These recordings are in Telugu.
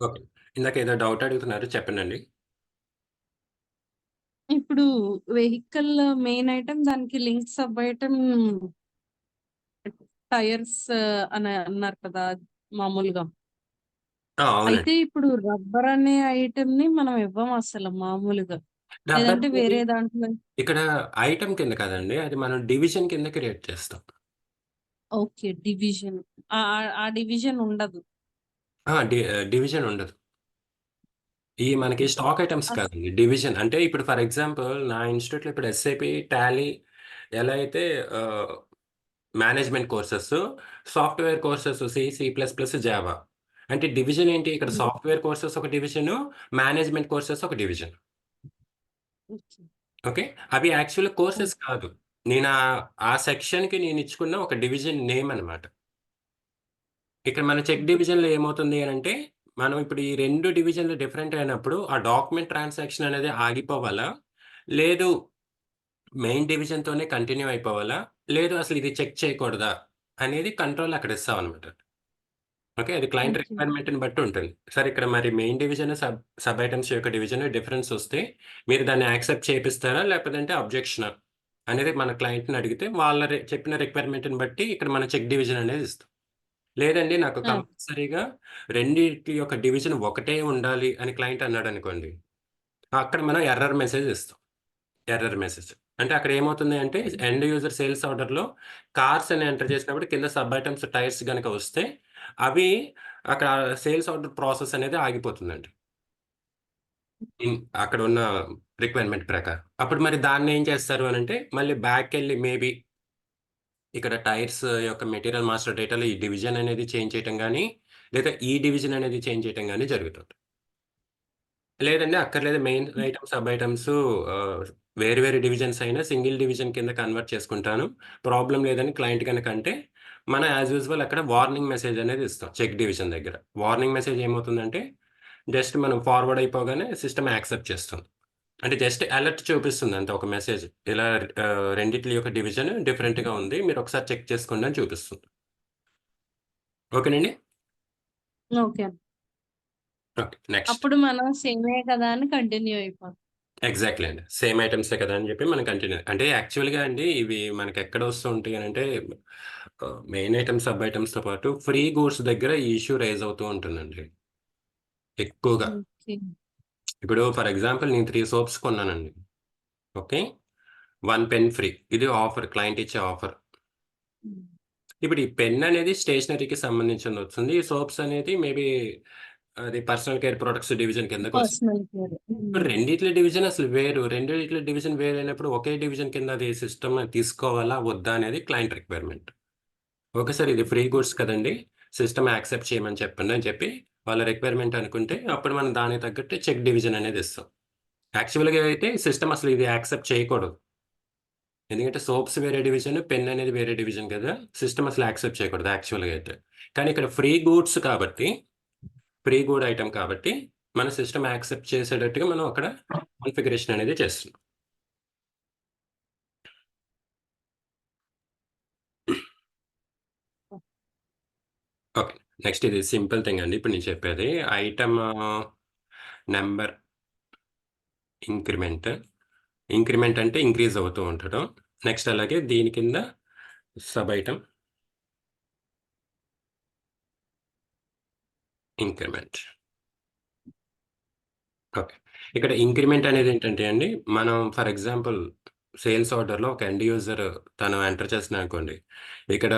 ఓకే. ఇందాక ఏదో డౌట్ అడుగుతున్నారు చెప్పండండి? ఇప్పుడు వెహికల్ మెయిన్ ఐటెమ్ దానికి లింక్ సబ్ ఐటెమ్ టైర్స్ అని అన్నారు కదా! మామూలుగా. ఆ! అవునండి. అయితే ఇప్పుడు రబ్బర్ అనే ఐటెమ్‌ని మనం ఇవ్వం అసలు మామూలుగా. రబ్బర్ లేదంటే అనేది వేరే దాంట్లో ఇక్కడ ఐటెమ్ కింద కాదండి. అది మనం డివిజన్ కింద క్రియేట్ చేస్తాం. ఓకే. డివిజన్. ఆ డివిజన్ ఉండదు. ఆ! డివిజన్ ఉండదు. ఈ మనకి స్టాక్ ఐటెమ్స్ అస్ కాదండి. డివిజన్ అంటే ఇప్పుడు ఫర్ ఎగ్జాంపుల్ నా ఇన్‌స్టిట్యూట్‌లో ఇప్పుడు ఎస్ఏపీ, టాలీ ఎలా అయితే ఆహ్, management courses, software courses C, C plus plus, Java. అంటే డివిజన్ ఏంటి? ఇక్కడ హ్మ్. సాఫ్ట్‌వేర్ కోర్సెస్ ఒక డివిజను, మేనేజ్మెంట్ కోర్సెస్ ఒక డివిజన్. ఓకే. ఓకే. అవి యాక్చువల్‌గా కోర్సెస్ ఓహ్! కాదు. నేను ఆ సెక్షన్‌కి నేనిచ్చుకున్న ఒక డివిజన్ నేమ్ అనమాట. ఇక్కడ మన చెక్ హ్మ్. డివిజన్‌లో ఏమవుతుంది అనంటే, మనం ఇప్పుడు ఈ 2 డివిజన్‌లు డిఫరెంట్ అయినప్పుడు, ఆ డాక్యుమెంట్ ట్రాన్సాక్షన్ అనేది ఆగిపోవాలా? లేదు మెయిన్ డివిజన్‌తోనే కంటిన్యూ అయిపోవాలా? లేదు అసలు ఇది చెక్ చేయకూడదా? అనేది కంట్రోల్ అక్కడ ఇస్తామనమాట. ఓకే. అది క్లయింట్ ఓకే. రిక్వైర్మెంట్‌ని బట్టి ఉంటుంది. సార్ ఇక్కడ మరి మెయిన్ డివిజన్, సబ్ ఐటెమ్స్ యొక్క డివిజన్ డిఫరెన్స్ వస్తే, మీరు దాన్ని యాక్సెప్ట్ చేపిస్తారా? లేకపోతే అబ్జెక్షనా? అనేది మన క్లయింట్‌ని అడిగితే, వాళ్ళ చెప్పిన రిక్వైర్మెంట్‌ని బట్టి ఇక్కడ మన చెక్ డివిజన్ అనేది ఇస్తాం. లేదండి నాకు ఆ! కంపల్సరీగా రెండిటి యొక్క డివిజన్ ఒకటే ఉండాలి అని క్లయింట్ అన్నాడనుకోండి, అక్కడ మనం ఎర్రర్ మెసేజ్ ఇస్తాం. Error message. అంటే అక్కడ ఏమవుతుంది అంటే ఎండ్ యూజర్ సేల్స్ ఆర్డర్‌లో కార్స్ అని ఎంటర్ చేసినప్పుడు కింద సబ్ ఐటెమ్స్ టైర్స్ గనక వస్తే అవి అక్కడ సేల్స్ ఆర్డర్ ప్రాసెస్ అనేది ఆగిపోతుందండి. అక్కడున్న రిక్వైర్మెంట్ ప్రకారం. అప్పుడు మరి దాన్నేం చేస్తారు అనంటే మళ్ళీ బ్యాక్‌కెళ్ళి మేబీ ఇక్కడ టైర్స్ యొక్క మెటీరియల్ మాస్టర్ డేటాలో ఈ డివిజన్ అనేది చేంజ్ చేయటం గాని, లేదా ఈ డివిజన్ అనేది చేంజ్ చేయటం గాని జరుగుతుంది. లేదండి. అక్కర్లేదు. మెయిన్ ఐటెమ్స్, సబ్ ఐటెమ్స్ ఆహ్, వేరు వేరు డివిజన్స్ అయినా సింగిల్ డివిజన్ కింద కన్వర్ట్ చేసుకుంటాను. ప్రాబ్లమ్ లేదని క్లయింట్ గనకంటే, మనం యాజ్ యూజువల్ అక్కడ వార్నింగ్ మెసేజ్ అనేది ఇస్తాం చెక్ డివిజన్ దగ్గర. వార్నింగ్ మెసేజ్ ఏమవుతుందంటే, జస్ట్ మనం ఫార్వర్డ్ అయిపోగానే సిస్టమ్ యాక్సెప్ట్ చేస్తుంది. అంటే జస్ట్ అలర్ట్ చూపిస్తుంది అంతే ఒక మెసేజ్. ఇలా రెండిట్లి యొక్క డివిజన్ డిఫరెంట్‌గా ఉంది. మీరొకసారి చెక్ చేసుకోండి అని చూపిస్తుంది. ఓకేనండి? ఓకే. ఓకే. నెక్స్ట్. అప్పుడు మనం సేమే కదా అని కంటిన్యూ అయిపోతాం. ఎగ్జాక్ట్‌లీ అండి. సేమ్ ఐటెమ్సే కదా! అని చెప్పి మనం కంటిన్యూ అంటే యాక్చువల్‌గా అండి ఇవి మనకెక్కడ వస్తూ ఉంటాయి అనంటే మెయిన్ ఐటెమ్స్, సబ్ ఐటెమ్స్‌తో పాటు ఫ్రీ గూడ్స్ దగ్గర ఈ ఇష్యూ రైజ్ అవుతూ ఉంటుందండి ఎక్కువగా. ఓకే. ఇప్పుడు ఫర్ ఎగ్జాంపుల్ నేను 3 సోప్స్ కొన్నానండి. ఓకే. 1 pen free. ఇది ఆఫర్ క్లయింట్ ఇచ్చే ఆఫర్. హ్మ్. ఇప్పుడు ఈ పెన్ అనేది స్టేషనరీకి సంబంధించిందొస్తుంది. ఈ సోప్స్ అనేది మేబీ అది పర్సనల్ కేర్ ప్రొడక్ట్స్ డివిజన్ కిందకొస్తుంది. Personal care. ఇప్పుడు రెండిట్లి డివిజన్ అసలు వేరు. రెండిట్లి డివిజన్ వేరైనప్పుడు ఒకే డివిజన్ కింద అది సిస్టమ్ తీసుకోవాలా? వద్దా? అనేది క్లయింట్ రిక్వైర్మెంట్. ఓకే సార్ ఇది ఫ్రీ గూడ్స్ కదండీ! సిస్టమ్ యాక్సెప్ట్ చేయమని చెప్పండి అని చెప్పి వాళ్ళ రిక్వైర్మెంట్ అనుకుంటే అప్పుడు మనం దానికి తగ్గట్టు చెక్ డివిజన్ అనేది ఇస్తాం. యాక్చువల్‌గా అయితే సిస్టమ్ అసలు ఇది యాక్సెప్ట్ చేయకూడదు. ఎందుకంటే సోప్స్ వేరే డివిజన్, పెన్ అనేది వేరే డివిజన్ కదా! సిస్టమ్ అసలు యాక్సెప్ట్ చేయకూడదు యాక్చువల్‌గా అయితే. కానీ ఇక్కడ ఫ్రీ గూడ్స్ కాబట్టి, ఫ్రీ గూడ్ ఐటెమ్ కాబట్టి మన సిస్టమ్ యాక్సెప్ట్ చేసేటట్టుగా మనం అక్కడ కాన్ఫిగరేషన్ అనేది చేస్తున్నాం. ఓకే. నెక్స్ట్ ఇది సింపుల్ థింగ్ అండి. ఇప్పుడు నేను చెప్పేది. Item number increment. ఇంక్రిమెంట్ అంటే ఇంక్రీజ్ అవుతూ ఉండడం. నెక్స్ట్ అలాగే దీని కింద సబ్ ఐటెమ్ ఇంక్రిమెంట్. ఓకే. ఇక్కడ ఇంక్రిమెంట్ అనేదేంటంటే అండి, మనం ఫర్ ఎగ్జాంపుల్ సేల్స్ ఆర్డర్‌లో ఒక ఎండ్ యూజర్ తను ఎంటర్ చేస్తున్నాడనుకోండి. ఇక్కడ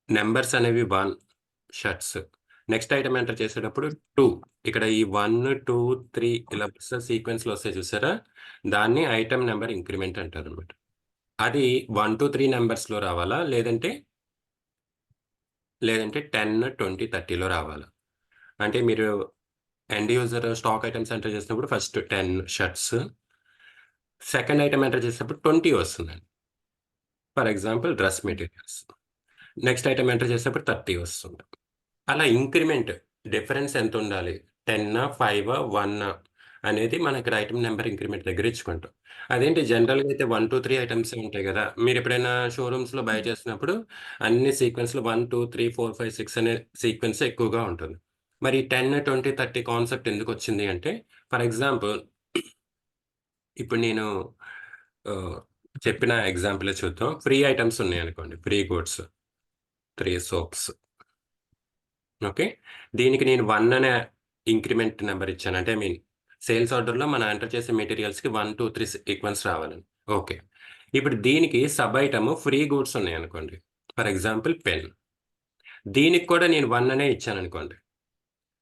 నంబర్స్ అనేవి 1 షర్ట్స్. నెక్స్ట్ ఐటెమ్ ఎంటర్ చేసేటప్పుడు 2 ఇక్కడ ఈ 1, 2, 3 ఇలా వరుస సీక్వెన్స్‌లో వస్తాయి చూసారా? దాన్ని ఐటెమ్ నంబర్ ఇంక్రిమెంట్ అంటారనమాట. అది 1-3 నంబర్స్‌లో రావాలా? లేదంటే 10, 20, 30లో రావాలా? అంటే మీరు end user stock items enter చేసినప్పుడు first 10 shirts. Second item enter చేసేటప్పుడు 20 వస్తుందండి. For example dress materials. Next item enter చేసేటప్పుడు 30 వస్తుంది. అలా ఇంక్రిమెంట్ డిఫరెన్స్ ఎంతుండాలి? 10 5 1 అనేది మనం ఇక్కడ ఐటెమ్ నంబర్ ఇంక్రిమెంట్ దగ్గర ఇచ్చుకుంటాం. అదేంటి జనరల్‌గా అయితే 1, 2, 3 ఐటెమ్సే ఉంటాయి గదా! మీరెప్పుడైనా షోరూమ్స్‌లో బై చేసినప్పుడు అన్ని సీక్వెన్స్‌లు 1, 2, 3, 4, 5, 6 అనే సీక్వెన్సే ఎక్కువగా ఉంటుంది. మరి 10, 20, 30 కాన్సెప్ట్ ఎందుకొచ్చింది అంటే, ఫర్ ఎగ్జాంపుల్ ఇప్పుడు నేను చెప్పిన ఎగ్జాంపులే చూద్దాం. ఫ్రీ ఐటెమ్స్ ఉన్నాయనుకోండి. Free goods 3 soaps. ఓకే. దీనికి నేను 1 అనే ఇంక్రిమెంట్ నంబర్ ఇచ్చాను. అంటే ఐ మీన్ సేల్స్ ఆర్డర్‌లో మనం ఎంటర్ చేసే మెటీరియల్స్‌కి 1, 2, 3 సీక్వెన్స్ రావాలని. ఓకే. ఇప్పుడు దీనికి సబ్ ఐటెమ్ ఫ్రీ గూడ్స్ ఉన్నాయనుకోండి. For example pen. దీనికి కూడా నేను 1 అనే ఇచ్చాననుకోండి.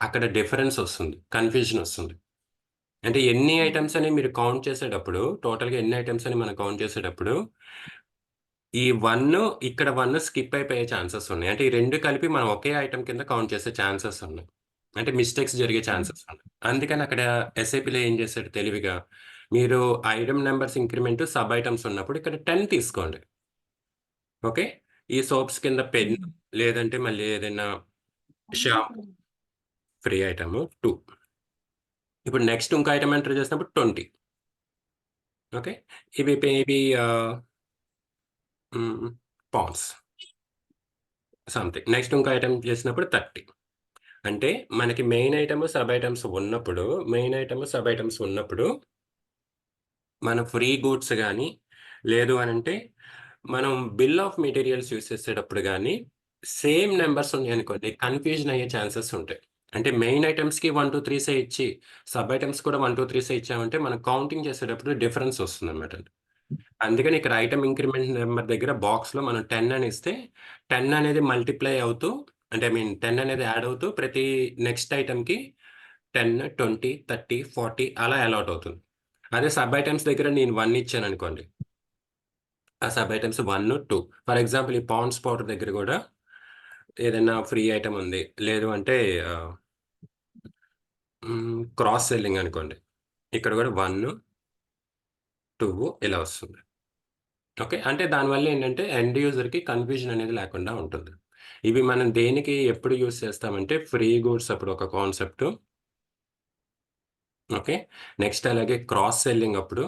అక్కడ డిఫరెన్స్ ఒస్తుంది. కన్‌ఫ్యూజన్ ఒస్తుంది. అంటే ఎన్ని ఐటెమ్స్ అని మీరు కౌంట్ చేసేటప్పుడు, టోటల్‌గా ఎన్ని ఐటెమ్స్ అని మనం కౌంట్ చేసేటప్పుడు, ఈ 1 ఇక్కడ 1 స్కిప్ అయిపోయే ఛాన్సెస్ ఉన్నాయి. అంటే ఈ 2 కలిపి మనం ఒకే ఐటెమ్ కింద కౌంట్ చేసే ఛాన్సెస్ ఉన్నాయి. అంటే మిస్టేక్స్ జరిగే ఛాన్సెస్ ఉన్నాయి. అందుకని అక్కడ ఎస్ఏపీలో ఏం చేసాడు తెలివిగా, మీరు item numbers increment, sub items ఉన్నప్పుడు ఇక్కడ 10 తీసుకోండి. ఓకే. ఈ సోప్స్ కింద పెన్ లేదంటే మళ్ళీ ఏదైనా షాంపూ ఫ్రీ ఐటెమ్ 2. ఇప్పుడు నెక్స్ట్ ఇంకో ఐటెమ్ ఎంటర్ చేసినప్పుడు 20. ఓకే. ఇవి మేబీ పాండ్స్ సంథింగ్. నెక్స్ట్ ఇంకో ఐటెమ్ చేసినప్పుడు 30. అంటే మనకి మెయిన్ ఐటెమ్, సబ్ ఐటెమ్స్ ఉన్నప్పుడు, మన ఫ్రీ గూడ్స్ గాని, లేదు అనంటే మనం బిల్ ఆఫ్ మెటీరియల్స్ యూజ్ చేసేటప్పుడు గాని, సేమ్ నంబర్స్ ఉన్నాయనుకోండి కన్‌ఫ్యూజన్ అయ్యే ఛాన్సెస్ ఉంటాయి. అంటే మెయిన్ ఐటెమ్స్‌కి 1, 2, 3 ఇచ్చి, సబ్ ఐటెమ్స్ కూడా 1, 2, 3 ఇచ్చామంటే మనం కౌంటింగ్ చేసేటప్పుడు డిఫరెన్స్ వస్తుందన్నమాట. అందుకని ఇక్కడ ఐటెమ్ ఇంక్రిమెంట్ నంబర్ దగ్గర బాక్స్‌లో మనం 10 అని ఇస్తే, 10 అనేది మల్టిప్లై అవుతూ అంటే ఐ మీన్ 10 అనేది యాడ్ అవుతూ ప్రతి నెక్స్ట్ ఐటెమ్‌కి 10, 20, 30, 40 అలా అలాట్ అవుతుంది. అదే సబ్ ఐటెమ్స్ దగ్గర నేను 1 ఇచ్చాననుకోండి. ఆ సబ్ ఐటెమ్స్ 1, 2 ఫర్ ఎగ్జాంపుల్ ఈ పాండ్స్ పౌడర్ దగ్గర గూడా ఏదైనా ఫ్రీ ఐటెమ్ ఉంది. లేదు అంటే క్రాస్ సెల్లింగ్ అనుకోండి. ఇక్కడ గూడా 1, 2 ఇలా వస్తుంది. ఓకే. అంటే దానివల్ల ఏంటంటే ఎండ్ యూజర్‌కి కన్‌ఫ్యూజన్ అనేది లేకుండా ఉంటుంది. ఇవి మనం దేనికి ఎప్పుడు యూజ్ చేస్తామంటే ఫ్రీ గూడ్స్ అప్పుడు ఒక కాన్సెప్టు. ఓకే. నెక్స్ట్ అలాగే క్రాస్ సెల్లింగ్ అప్పుడు.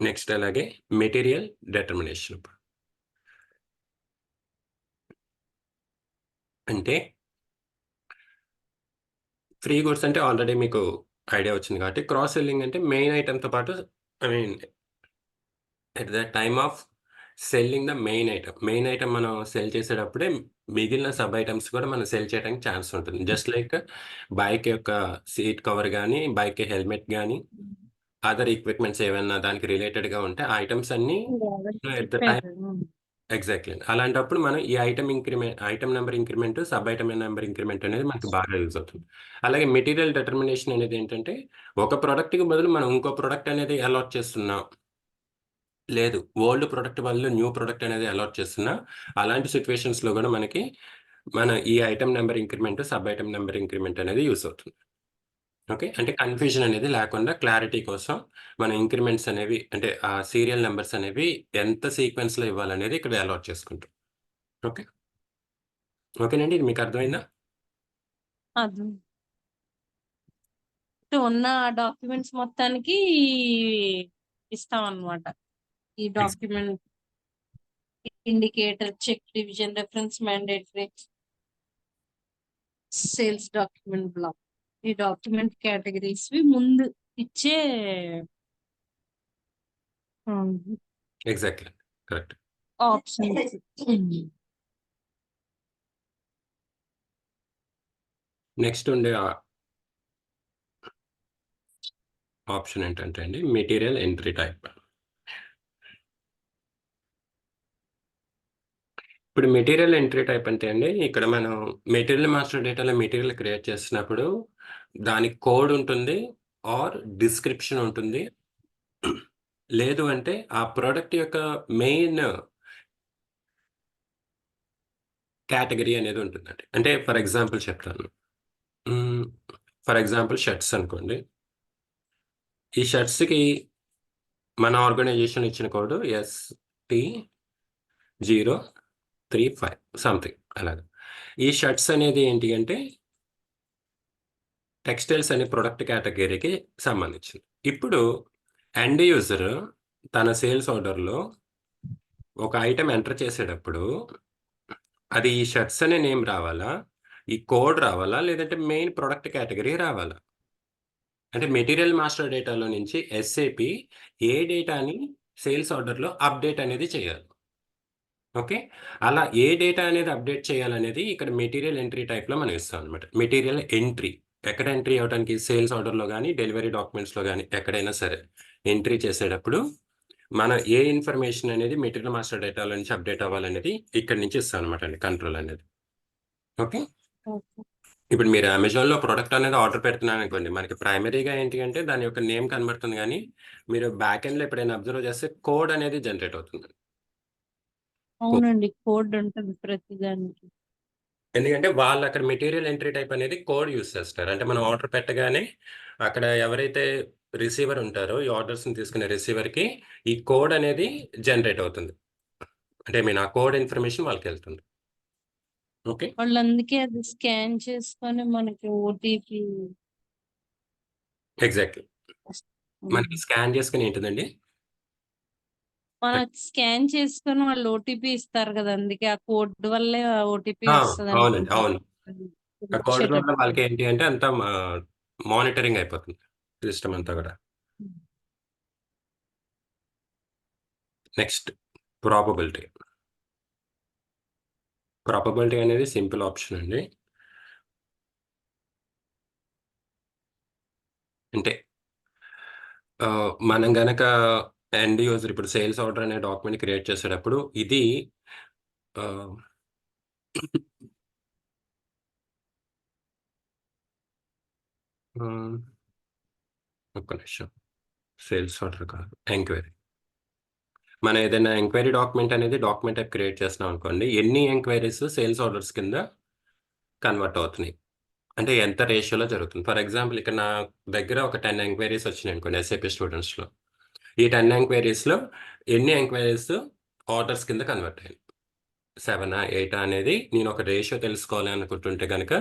నెక్స్ట్ అలాగే మెటీరియల్ డిటర్మినేషన్ అప్పుడు. అంటే ఫ్రీ గూడ్స్ అంటే ఆల్రెడీ మీకు ఐడియా వచ్చింది కాబట్టి క్రాస్ సెల్లింగ్ అంటే మెయిన్ ఐటెమ్‌తో పాటు I mean at the time of selling the main item. Main item మనం సెల్ చేసేటప్పుడే మిగిలిన సబ్ ఐటెమ్స్ కూడా మనం సెల్ చేయడానికి ఛాన్స్ ఉంటుంది. జస్ట్ లైక్ బైక్ యొక్క సీట్ కవర్ గాని, బైక్ హెల్మెట్ గాని, అదర్ ఎక్విప్‌మెంట్స్ ఏవన్నా దానికి రిలేటెడ్‌గా ఉంటే ఆ ఐటెమ్స్ అన్నీ ఎట్ ద టైమ్ చెప్పారు. ఎగ్జాక్ట్‌లీ. అలాంటప్పుడు మనం ఈ item number increment, sub item number increment అనేది మనకు బాగా యూజ్ అవుతుంది. అలాగే మెటీరియల్ డిటర్మినేషన్ అనేది ఏంటంటే, ఒక ప్రొడక్ట్‌కి బదులు మనం ఇంకో ప్రొడక్ట్ అనేది అలాట్ చేస్తున్నాం. లేదు. ఓల్డ్ ప్రొడక్ట్ బదులు న్యూ ప్రొడక్ట్ అనేది అలాట్ చేస్తున్నా, అలాంటి సిట్యుయేషన్స్‌లో గూడా మనకి ఈ item number increment, sub item number increment అనేది యూజ్ అవుతుంది. ఓకే. అంటే కన్‌ఫ్యూజన్ అనేది లేకుండా క్లారిటీ కోసం మన ఇంక్రిమెంట్స్ అనేవి అంటే ఆ సీరియల్ నంబర్స్ అనేవి ఎంత సీక్వెన్స్‌లో ఇవ్వాలనేది ఇక్కడ అలాట్ చేసుకుంటాం. ఓకే. ఓకేనండి. ఇది మీకు అర్థమైందా? అది. ఉన్న డాక్యుమెంట్స్ మొత్తానికి ఇస్తామన్నమాట. ఈ ఎగ్స్ document indicator, check, revision, reference, mandatory, sales document block. ఈ డాక్యుమెంట్ కేటగిరీస్‌వి ముందు ఇచ్చే ఎగ్జాక్ట్‌లీ. కరెక్ట్. ఆప్షన్స్. నెక్స్ట్ ఉండే ఆప్షన్ ఏంటంటే అండి మెటీరియల్ ఎంట్రీ టైప్. ఇప్పుడు మెటీరియల్ ఎంట్రీ టైప్ అంటే అండి, ఇక్కడ మనం మెటీరియల్ మాస్టర్ డేటాలో మెటీరియల్ క్రియేట్ చేస్తున్నప్పుడు, దానికి కోడ్ ఉంటుంది ఆర్ డిస్క్రిప్షన్ ఉంటుంది. లేదు అంటే ఆ ప్రొడక్ట్ యొక్క మెయిన్ కేటగరీ అనేది ఉంటుందండి. అంటే ఫర్ ఎగ్జాంపుల్ చెప్తాను. హ్మ్. ఫర్ ఎగ్జాంపుల్ షర్ట్స్ అనుకోండి. ఈ షర్ట్స్‌కి మన ఆర్గనైజేషన్ ఇచ్చిన కోడ్ ST035 సంథింగ్ అలాగా. ఈ షర్ట్స్ అనేది ఏంటి అంటే టెక్స్‌టైల్స్ అనే ప్రొడక్ట్ కేటగరీకి సంబంధించింది. ఇప్పుడు ఎండ్ యూజర్ తన సేల్స్ ఆర్డర్‌లో ఒక ఐటెమ్ ఎంటర్ చేసేటప్పుడు అది ఈ షర్ట్స్ అనే నేమ్ రావాలా? ఈ కోడ్ రావాలా? లేదంటే మెయిన్ ప్రొడక్ట్ కేటగరీ రావాలా? అంటే మెటీరియల్ మాస్టర్ డేటాలో నుంచి ఎస్ఏపి ఏ డేటాని సేల్స్ ఆర్డర్‌లో అప్డేట్ అనేది చేయాలి. ఓకే. అలా ఏ డేటా అనేది అప్డేట్ చేయాలనేది ఇక్కడ మెటీరియల్ ఎంట్రీ టైప్‌లో మనం ఇస్తాం అనమాట. మెటీరియల్ ఎంట్రీ ఎక్కడ ఎంట్రీ అవ్వడానికి సేల్స్ ఆర్డర్‌లో గాని, డెలివరీ డాక్యుమెంట్స్‌లో గాని ఎక్కడైనా సరే ఎంట్రీ చేసేటప్పుడు మన ఏ ఇన్ఫర్మేషన్ అనేది మెటీరియల్ మాస్టర్ డేటాలో నుంచి అప్డేట్ అవ్వాలనేది ఇక్కడి నుంచి ఇస్తాం అనమాట అండి కంట్రోల్ అనేది. ఓకే. ఓకే. ఇప్పుడు మీరు అమెజాన్‌లో ప్రొడక్ట్ అనేది ఆర్డర్ పెడుతున్నారనుకోండి. మనకి ప్రైమరీగా ఏంటి అంటే దాని యొక్క నేమ్ కనబడుతుంది గానీ, మీరు బ్యాక్ ఎండ్‌లో ఎప్పుడైనా అబ్జర్వ్ చేస్తే కోడ్ అనేది జనరేట్ అవుతుంది. అవునండి. కోడ్ ఉంటది ప్రతి దానికి. ఎందుకంటే వాళ్ళక్కడ మెటీరియల్ ఎంట్రీ టైప్ అనేది కోడ్ యూజ్ చేస్తారు. అంటే మనం ఆర్డర్ పెట్టగానే అక్కడ ఎవరైతే రిసీవర్ ఉంటారో, ఈ ఆర్డర్స్‌ని తీసుకునే రిసీవర్‌కి ఈ కోడ్ అనేది జనరేట్ అవుతుంది. అంటే ఐ మీన్ ఆ కోడ్ ఇన్ఫర్మేషన్ వాళ్ళకెళ్తుంది. ఓకే. వాళ్ళందుకే అది స్కాన్ చేసుకొని మనకి ఓటీపీ ఎగ్జాక్ట్‌లీ. మనకి హ్మ్. స్కాన్ చేసుకొని ఏంటిదండి? మనకి స్కాన్ చేసుకొని వాళ్ళు ఓటీపీ ఇస్తారు గదా! అందుకే ఆ కోడ్ వల్లే ఆ ఓటీపీ ఆ! అవునండి. వస్తదనుకుంటా. అవును. అది ఆ కోడ్ ద్వారా ఇచ్చేటప్పుడు. వాళ్ళకేంటి అంటే అంతా మానిటరింగ్ అయిపోతుంది. సిస్టమ్ అంతా గూడా. హ్మ్. Next probability. ప్రాబబిలిటీ అనేది సింపుల్ ఆప్షన్ అండి. అంటే మనం గనక ఎండ్ యూజర్ ఇప్పుడు సేల్స్ ఆర్డర్ అనే డాక్యుమెంట్ క్రియేట్ చేసేటప్పుడు ఇది ఆహ్, హ్మ్. ఒక్క నిమిషం. సేల్స్ ఆర్డర్ కాదు. ఎంక్వైరీ. మనం ఏదైనా ఎంక్వైరీ డాక్యుమెంట్ అనేది డాక్యుమెంట్ టైప్ క్రియేట్ చేస్తున్నాం అనుకోండి. ఎన్ని ఎంక్వైరీస్ సేల్స్ ఆర్డర్స్ కింద కన్వర్ట్ అవుతున్నాయి. అంటే ఎంత రేషియోలో జరుగుతుంది. ఫర్ ఎగ్జాంపుల్ ఇక్కడ నా దగ్గర ఒక 10 ఎంక్వైరీస్ వచ్చినాయనుకోండి ఎస్ఏపీ స్టూడెంట్స్‌లో. ఈ 10 ఎంక్వైరీస్‌లో ఎన్ని ఎంక్వైరీస్ ఆర్డర్స్ కింద కన్వర్ట్ అయ్యాయి. 7 8 అనేది నేను ఒక రేషియో తెలుసుకోవాలి అనుకుంటుంటే గనక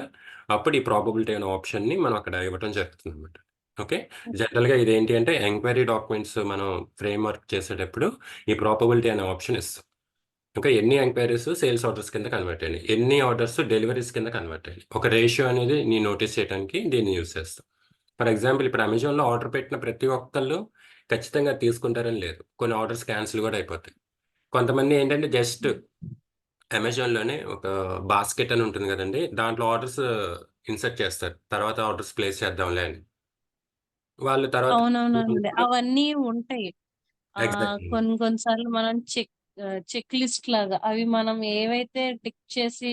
అప్పుడు ఈ ప్రాబబిలిటీ అనే ఆప్షన్‌ని మనం అక్కడ ఇవ్వటం జరుగుతుందనమాట. ఓకే. జనరల్‌గా ఇదేంటి అంటే ఎంక్వైరీ డాక్యుమెంట్స్ మనం ఫ్రేమ్ వర్క్ చేసేటప్పుడు ఈ ప్రాబబిలిటీ అనే ఆప్షన్ ఇస్తాం. ఇంకా ఎన్ని ఎంక్వైరీస్ సేల్స్ ఆర్డర్స్ కింద కన్వర్ట్ అయినాయి. ఎన్ని ఆర్డర్స్ డెలివరీస్ కింద కన్వర్ట్ అయ్యాయి. ఒక రేషియో అనేది నేను నోటీస్ చేయడానికి దీన్ని యూజ్ చేస్తాం. ఫర్ ఎగ్జాంపుల్ ఇప్పుడు అమెజాన్‌లో ఆర్డర్ పెట్టిన ప్రతి ఒక్కళ్ళు ఖచ్చితంగా తీసుకుంటారని లేదు. కొన్ని ఆర్డర్స్ క్యాన్సిల్ గూడా అయిపోతాయి. కొంతమంది ఏంటంటే జస్ట్ అమెజాన్‌లోనే ఒక బాస్కెట్ అని ఉంటుంది గదండీ! దాంట్లో ఆర్డర్స్ ఇన్సర్ట్ చేస్తారు. తర్వాత ఆర్డర్స్ ప్లేస్ చేద్దాంలే అని. వాళ్ళు తర్వాత అవునవునండి. అవన్నీ ఉంటాయి. ఎగ్జాక్ట్‌లీ. కొన్ని కొన్ని సార్లు మనం చెక్ లిస్ట్ లాగా అవి మనం ఏవైతే టిక్ చేసి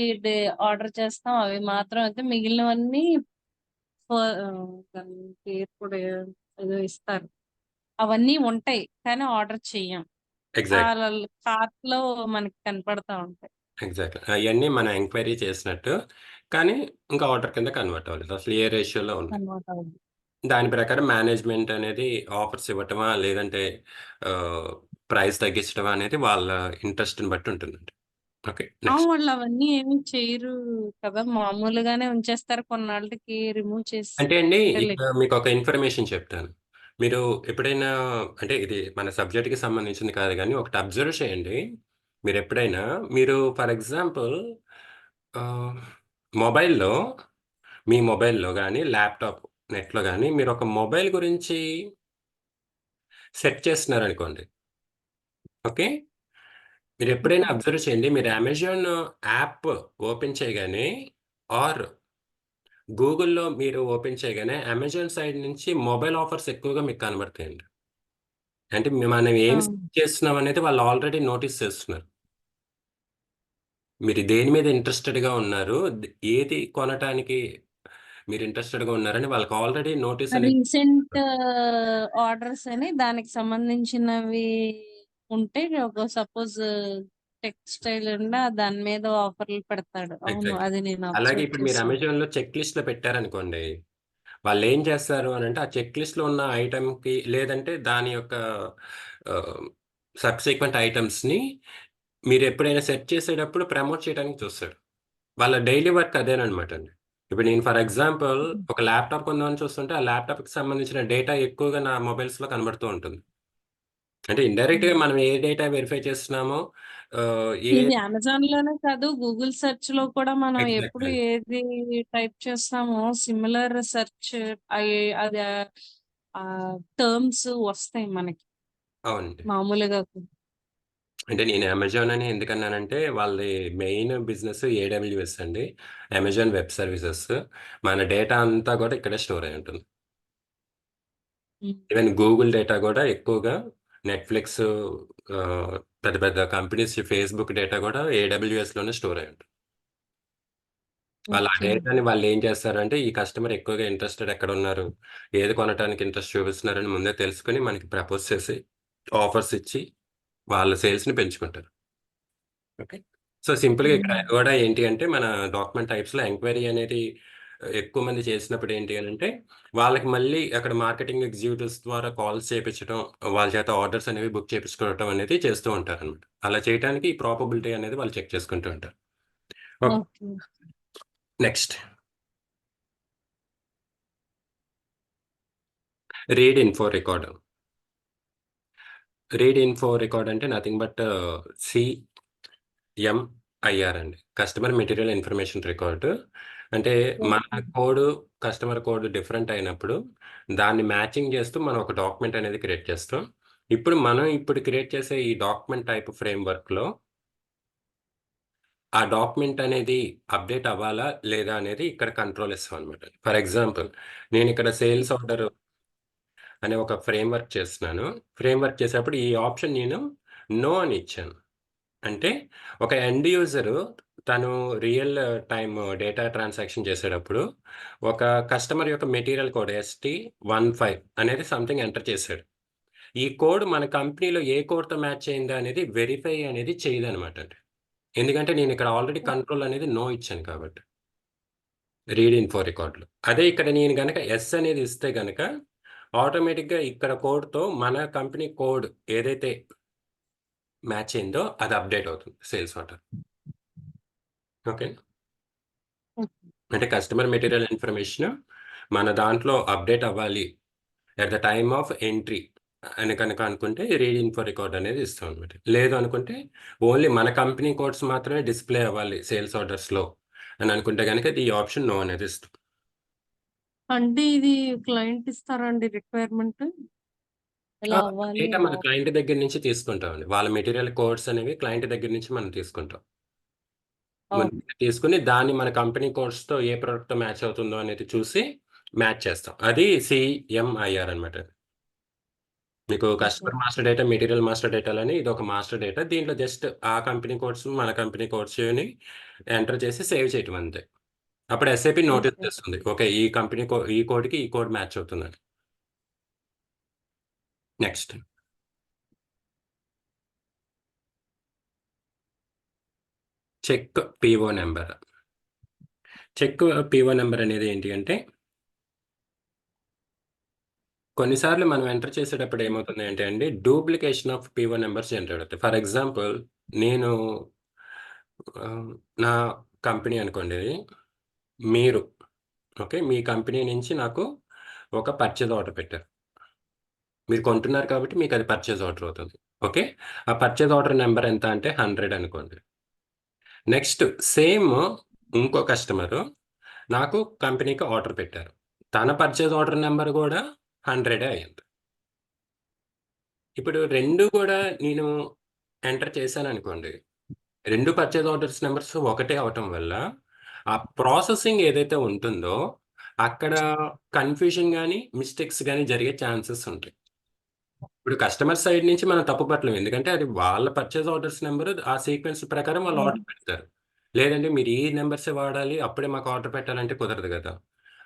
ఆర్డర్ చేస్తామో అవి మాత్రం అయితే మిగిలినవన్నీ దాని పేరు కూడా ఏదో ఇస్తారు. అవన్నీ ఉంటాయి. కానీ ఆర్డర్ చెయ్యం. ఎగ్జాక్ట్. కార్ట్‌లో మనకి కనపడతా ఉంటాయి. ఎగ్జాక్ట్‌లీ. అయన్నీ మనం ఎంక్వైరీ చేసినట్టు. కానీ ఇంకా ఆర్డర్ కింద కన్వర్ట్ అవ్వలేదు. అసలు ఏ రేషియోలో ఉన్నాయి. కన్వర్ట్ అవుద్ది. దాని ప్రకారం మేనేజ్‌మెంట్ అనేది ఆఫర్స్ ఇవ్వటమా? లేదంటే ఆహ్, ప్రైస్ తగ్గించడమా? అనేది వాళ్ళ ఇంట్రెస్ట్‌ని బట్టి ఉంటుందండి. ఓకే. నెక్స్ట్. వాళ్ళవన్నీ ఏమి చెయ్యరు కదా! మామూలుగానే ఉంచేస్తారు. కొన్నాళ్ళకి రిమూవ్ చేసి అంటే అండి అంటే ఇక్కడ మీకొక ఇన్ఫర్మేషన్ చెప్తాను. మీరు ఎప్పుడైనా అంటే ఇది మన సబ్జెక్ట్‌కి సంబంధించింది కాదు గానీ ఒకటి అబ్జర్వ్ చేయండి. మీరెప్పుడైనా మీరు ఫర్ ఎగ్జాంపుల్ ఆహ్, మొబైల్‌లో మీ మొబైల్‌లో గాని, ల్యాప్‌టాప్ నెట్‌లో గాని మీరొక మొబైల్ గురించి సెర్చ్ చేస్తున్నారనుకోండి. ఓకే. మీరెప్పుడైనా ఓకే. అబ్జర్వ్ చేయండి. మీరు అమెజాన్ యాప్ ఓపెన్ చేయగానే ఆర్ గూగుల్‌లో మీరు ఓపెన్ చేయగానే అమెజాన్ సైడ్ నుంచి మొబైల్ ఆఫర్స్ ఎక్కువగా మీకు కనబడతాయండి. అంటే మనం ఏం అవును. సెర్చ్ చేస్తున్నాం అనేది వాళ్ళు ఆల్రెడీ నోటీస్ చేస్తున్నారు. మీరు దేని మీద ఇంట్రెస్టెడ్‌గా ఉన్నారు? ఏది కొనటానికి మీరు ఇంట్రెస్టెడ్‌గా ఉన్నారని వాళ్ళకి ఆల్రెడీ నోటీస్ అనేది రీసెంట్ ఆర్డర్స్ అని దానికి సంబంధించినవి ఉంటే ఒక సపోజ్ టెక్స్‌టైల్ దాని మీద ఆఫర్‌లు పెడతాడు. అవును. ఎగ్జాక్ట్‌లీ. అది నేను అలాగే అబ్జర్వ్ ఇప్పుడు మీరు చేశాను. అమెజాన్‌లో చెక్ లిస్ట్‌లో పెట్టారనుకోండి. వాళ్ళేం చేస్తారు అనంటే, ఆ చెక్ లిస్ట్‌లో ఉన్న ఐటెమ్‌కి లేదంటే దాని యొక్క ఆహ్, సబ్సిక్వెంట్ ఐటెమ్స్‌ని మీరెప్పుడైనా సెర్చ్ చేసేటప్పుడు ప్రమోట్ చేయడానికి చూస్తాడు. వాళ్ళ డైలీ వర్క్ అదేననమాట అండి. ఇప్పుడు నేను ఫర్ ఎగ్జాంపుల్ హ్మ్. ఒక ల్యాప్‌టాప్ కొందామని చూస్తుంటే, ఆ ల్యాప్‌టాప్‌కి సంబంధించిన డేటా ఎక్కువగా నా మొబైల్స్‌లో కనబడుతూ ఉంటుంది. అంటే ఇండైరెక్ట్‌గా హ్మ్. మనం ఏ డేటా వెరిఫై చేస్తున్నామో, ఏ ఇది అమెజాన్‌లోనే కాదు, గూగుల్ సెర్చ్‌లో కూడా మనం ఎప్పుడు ఎగ్జాక్ట్‌లీ. ఏది టైప్ చేస్తామో సిమిలర్ సెర్చ్ అది టర్మ్స్ వస్తాయి మనకి అవునండి. మామూలుగా. అంటే నేను అమెజాన్ అని ఎందుకన్నానంటే, వాళ్ళది మెయిన్ బిజినెస్ ఏడబ్ల్యూఎస్ అండి. Amazon web services. మన డేటా అంతా కూడా ఇక్కడే స్టోర్ అయ్యి ఉంటుంది. హ్మ్. ఈవెన్ గూగుల్ డేటా కూడా ఎక్కువగా నెట్‌ఫ్లిక్స్ పెద్ద పెద్ద కంపెనీస్ ఫేస్‌బుక్ డేటా కూడా ఏడబ్ల్యూఎస్‌లోనే స్టోర్ అయ్యి ఉంటుంది. వాళ్ళు ఆ ఓకే. డేటాని వాళ్ళేం చేస్తారంటే, ఈ కస్టమర్ ఎక్కువగా ఇంట్రెస్టెడ్ ఎక్కడున్నారు? ఏది కొనటానికి ఇంట్రెస్ట్ చూపిస్తున్నారని ముందే తెలుసుకొని మనకి ప్రపోజ్ చేసి, ఆఫర్స్ ఇచ్చి, వాళ్ళ సేల్స్‌ని పెంచుకుంటారు. ఓకే. సో, సింపుల్‌గా ఇక్కడ హ్మ్. గూడా ఏంటి అంటే, మన డాక్యుమెంట్ టైప్స్‌లో ఎంక్వైరీ అనేది ఎక్కువ మంది చేసినప్పుడు ఏంటి అనంటే, వాళ్ళకి మళ్ళీ అక్కడ మార్కెటింగ్ ఎగ్జిక్యూటివ్స్ ద్వారా కాల్స్ చేపిచ్చటం, వాళ్ళ చేత ఆర్డర్స్ అనేవి బుక్ చేపించుకోవటం అనేది చేస్తూ ఉంటారనమాట. అలా చేయటానికి ఈ ప్రాపబిలిటీ అనేది వాళ్ళు చెక్ చేసుకుంటూ ఉంటారు. Okay. Okay. Next read info record. Read info record అంటే నథింగ్ బట్ ఎంఐఆర్ అండి. Customer material information record. అంటే మన okay. Code, customer code different అయినప్పుడు దాన్ని మ్యాచింగ్ చేస్తూ మనం ఒక డాక్యుమెంట్ అనేది క్రియేట్ చేస్తాం. ఇప్పుడు క్రియేట్ చేసే ఈ డాక్యుమెంట్ టైప్ ఫ్రేమ్‌వర్క్‌లో ఆ డాక్యుమెంట్ అనేది అప్‌డేట్ అవ్వాలా? లేదా? అనేది ఇక్కడ కంట్రోల్ ఇస్తామనమాట. ఫర్ ఎగ్జాంపుల్ నేనిక్కడ సేల్స్ ఆర్డర్ అనే ఒక ఫ్రేమ్‌వర్క్ చేస్తున్నాను. ఫ్రేమ్‌వర్క్ చేసేటప్పుడు ఈ ఆప్షన్ నేను నో అని ఇచ్చాను. అంటే ఒక ఎండ్ యూజరు తను రియల్ టైమ్ డేటా ట్రాన్సాక్షన్ చేసేటప్పుడు ఒక కస్టమర్ యొక్క మెటీరియల్ కోడ్ ST15 అనేది సంథింగ్ ఎంటర్ చేశాడు. ఈ కోడ్ మన కంపెనీలో ఏ కోడ్‌తో మ్యాచ్ అయిందా అనేది వెరిఫై అనేది చేయదనమాట అండి. ఎందుకంటే నేను ఇక్కడ ఆల్రెడీ కంట్రోల్ అనేది నో ఇచ్చాను కాబట్టి. రీడ్ ఇన్ఫో రికార్డ్‌లో. అదే ఇక్కడ నేను గనక యెస్ అనేది ఇస్తే గనక ఆటోమేటిక్‌గా ఇక్కడ కోడ్‌తో మన కంపెనీ కోడ్ ఏదైతే మ్యాచ్ అయిందో అది అప్‌డేట్ అవుతుంది సేల్స్ ఆర్డర్. ఓకే. ఓకే. అంటే కస్టమర్ మెటీరియల్ ఇన్ఫర్మేషన్ మన దాంట్లో అప్‌డేట్ అవ్వాలి. At the time of entry అని కనుక అనుకుంటే రీడ్ ఇన్ఫో రికార్డ్ అనేది ఇస్తాం అనమాట. లేదు అనుకుంటే ఓన్లీ మన కంపెనీ కోడ్స్ మాత్రమే డిస్‌ప్లే అవ్వాలి సేల్స్ ఆర్డర్స్‌లో అని అనుకుంటే గనక ఈ ఆప్షన్ నో అనేది ఇస్తాం. అంటే ఇది క్లయింట్ ఇస్తారా అండి రిక్వైర్‌మెంట్? ఆ! ఇలా అవ్వాలి, డేటా ఇలా మన క్లయింట్ దగ్గర నుంచి తీసుకుంటామండి. వాళ్ళ మెటీరియల్ కోడ్స్ అనేవి క్లయింట్ దగ్గర నుంచి మనం తీసుకుంటాం. ఓకే. ముందుగా తీసుకొని దాన్ని మన కంపెనీ కోడ్స్‌తో ఏ ప్రొడక్ట్‌తో మ్యాచ్ అవుతుందో అనేది చూసి మ్యాచ్ చేస్తాం. అది సీఎంఐఆర్ అనమాట. మీకు okay. Customer master data, material master డేటాలని ఇదొక మాస్టర్ డేటా. దీంట్లో జస్ట్ ఆ కంపెనీ కోడ్స్, మన కంపెనీ కోడ్స్‌ని ఎంటర్ చేసి సేవ్ చేయటం అంతే. అప్పుడు ఎస్ఏపీ నోటీస్ ఓకే. చేస్తుంది. ఓకే. ఈ కోడ్‌కి ఈ కోడ్ మ్యాచ్ అవుతుందని. Next check PO number. Check PO number అనేది ఏంటి అంటే కొన్నిసార్లు మనం ఎంటర్ చేసేటప్పుడు ఏమవుతుంది అంటే అండి duplication of PO numbers generate అవుతాయి. ఫర్ ఎగ్జాంపుల్ నేను నా కంపెనీ అనుకోండి ఇది. మీరు ఓకే. మీ కంపెనీ నుంచి నాకు ఒక పర్చేజ్ ఆర్డర్ పెట్టారు. మీరు కొంటున్నారు కాబట్టి మీకది పర్చేజ్ ఆర్డర్ అవుతుంది. ఓకే. ఆ పర్చేజ్ ఆర్డర్ నంబర్ ఎంత అంటే 100 అనుకోండి. నెక్స్ట్ సేమ్ ఇంకో కస్టమరు నాకు కంపెనీకి ఆర్డర్ పెట్టారు. తన పర్చేజ్ ఆర్డర్ నంబర్ గూడా 100 అయింది. ఇప్పుడు 2 కూడా నేను ఎంటర్ చేశాననుకోండి. 2 పర్చేజ్ ఆర్డర్స్ నంబర్స్ ఒకటే అవ్వటం వల్ల, ఆ ప్రాసెసింగ్ ఏదైతే ఉంటుందో, అక్కడ కన్‌ఫ్యూజన్ గాని, మిస్టేక్స్ గాని జరిగే ఛాన్సెస్ ఉంటాయి. ఇప్పుడు కస్టమర్ సైడ్ నుంచి మనం తప్పు పట్టలేం. ఎందుకంటే అది వాళ్ళ పర్చేజ్ ఆర్డర్స్ నంబరు ఆ సీక్వెన్స్ ప్రకారం వాళ్ళు హ్మ్. ఆర్డర్ పెడతారు. లేదంటే మీరు ఈ నంబర్సే వాడాలి, అప్పుడే మాకు ఆర్డర్ పెట్టాలంటే కుదరదు గదా!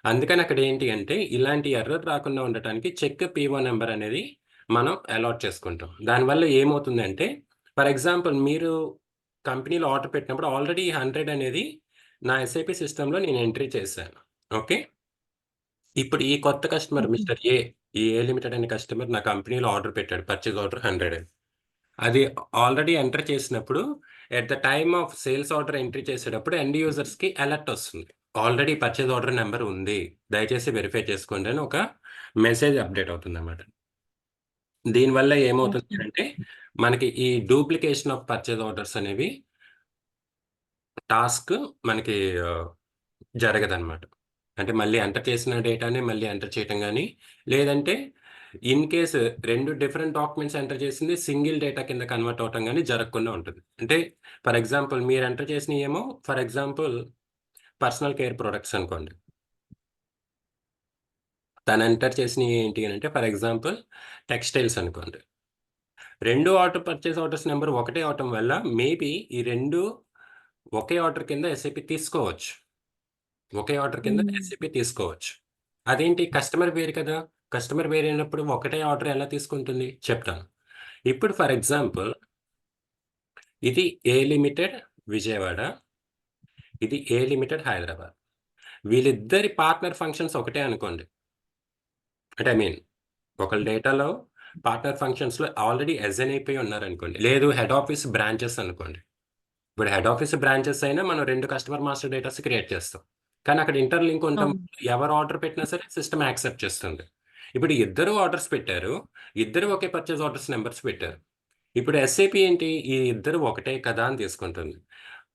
అందుకని అక్కడ ఏంటి అంటే, ఇలాంటి ఎర్రర్ రాకుండా ఉండటానికి చెక్ పీఓ నంబర్ అనేది మనం అలాట్ చేసుకుంటాం. దానివల్ల ఏమవుతుందంటే, ఫర్ ఎగ్జాంపుల్ మీరు కంపెనీలో ఆర్డర్ పెట్టినప్పుడు ఆల్రెడీ 100 అనేది నా ఎస్ఏపీ సిస్టమ్‌లో నేను ఎంట్రీ చేశాను. ఓకే. ఇప్పుడు ఈ కొత్త కస్టమర్ ఓకే. మిస్టర్ ఏ, ఈ ఏ లిమిటెడ్ అనే కస్టమర్ నా కంపెనీలో ఆర్డర్ పెట్టాడు. పర్చేజ్ ఆర్డర్ 100 అని. అది ఆల్రెడీ ఎంటర్ చేసినప్పుడు at the time of sales order entry చేసేటప్పుడు ఎండ్ యూజర్స్‌కి అలర్ట్ ఒస్తుంది. ఆల్రెడీ పర్చేజ్ ఆర్డర్ నంబర్ ఉంది. దయచేసి వెరిఫై చేసుకోండి అని ఒక మెసేజ్ అప్‌డేట్ అవుతుందన్నమాట. దీనివల్ల ఏమవుతుంది ఓకే. అంటే మనకి ఈ డూప్లికేషన్ ఆఫ్ పర్చేజ్ ఆర్డర్స్ అనేవి టాస్క్ మనకి జరగదనమాట. అంటే మళ్ళీ ఎంటర్ చేసిన డేటాని మళ్ళీ ఎంటర్ చేయటం గానీ, లేదంటే in case 2 different documents enter చేసింది సింగిల్ డేటా కింద కన్వర్ట్ అవ్వటం గానీ జరగకుండా ఉంటుంది. అంటే ఫర్ ఎగ్జాంపుల్ మీరు ఎంటర్ చేసినయేమో for example personal care products అనుకోండి. తను ఎంటర్ చేసినయి ఏంటి అనంటే ఫర్ ఎగ్జాంపుల్ టెక్స్‌టైల్స్ అనుకోండి. 2 పర్చేజ్ ఆర్డర్స్ నంబర్ ఒకటే అవ్వటం వల్ల మేబీ ఈ 2 ఒకే ఆర్డర్ కింద ఎస్ఏపీ తీసుకోవచ్చు. ఒకే ఆర్డర్ కింద హ్మ్. ఎస్ఏపీ తీసుకోవచ్చు. అదేంటి కస్టమర్ వేరు కదా! కస్టమర్ వేరైనప్పుడు ఒకటే ఆర్డర్ ఎలా తీసుకుంటుంది? చెప్తాను. ఇప్పుడు ఫర్ ఎగ్జాంపుల్ ఇది ఏ లిమిటెడ్ విజయవాడ. ఇది ఏ లిమిటెడ్ హైదరాబాద్. వీళ్ళిద్దరి పార్ట్నర్ ఫంక్షన్స్ ఒకటే అనుకోండి. అంటే ఐ మీన్ ఒకళ్ళ డేటాలో పార్ట్నర్ ఫంక్షన్స్‌లో ఆల్రెడీ అసైన్ అయిపోయి ఉన్నారనుకోండి. లేదు హెడ్ ఆఫీస్ బ్రాంచెస్ అనుకోండి. ఇప్పుడు హెడ్ ఆఫీస్ బ్రాంచెస్ అయినా మనం 2 కస్టమర్ మాస్టర్ డేటాస్ క్రియేట్ చేస్తాం. కానీ అక్కడ ఇంటర్‌లింక్ ఉండటం అవును. ఎవరు ఆర్డర్ పెట్టినా సరే సిస్టమ్ యాక్సెప్ట్ చేస్తుంది. ఇప్పుడు ఇద్దరు ఆర్డర్స్ పెట్టారు. ఇద్దరు ఒకే పర్చేజ్ ఆర్డర్స్ నంబర్స్ పెట్టారు. ఇప్పుడు ఎస్ఏపీ ఏంటి? ఈ ఇద్దరు ఒకటే కదా అని తీసుకుంటుంది.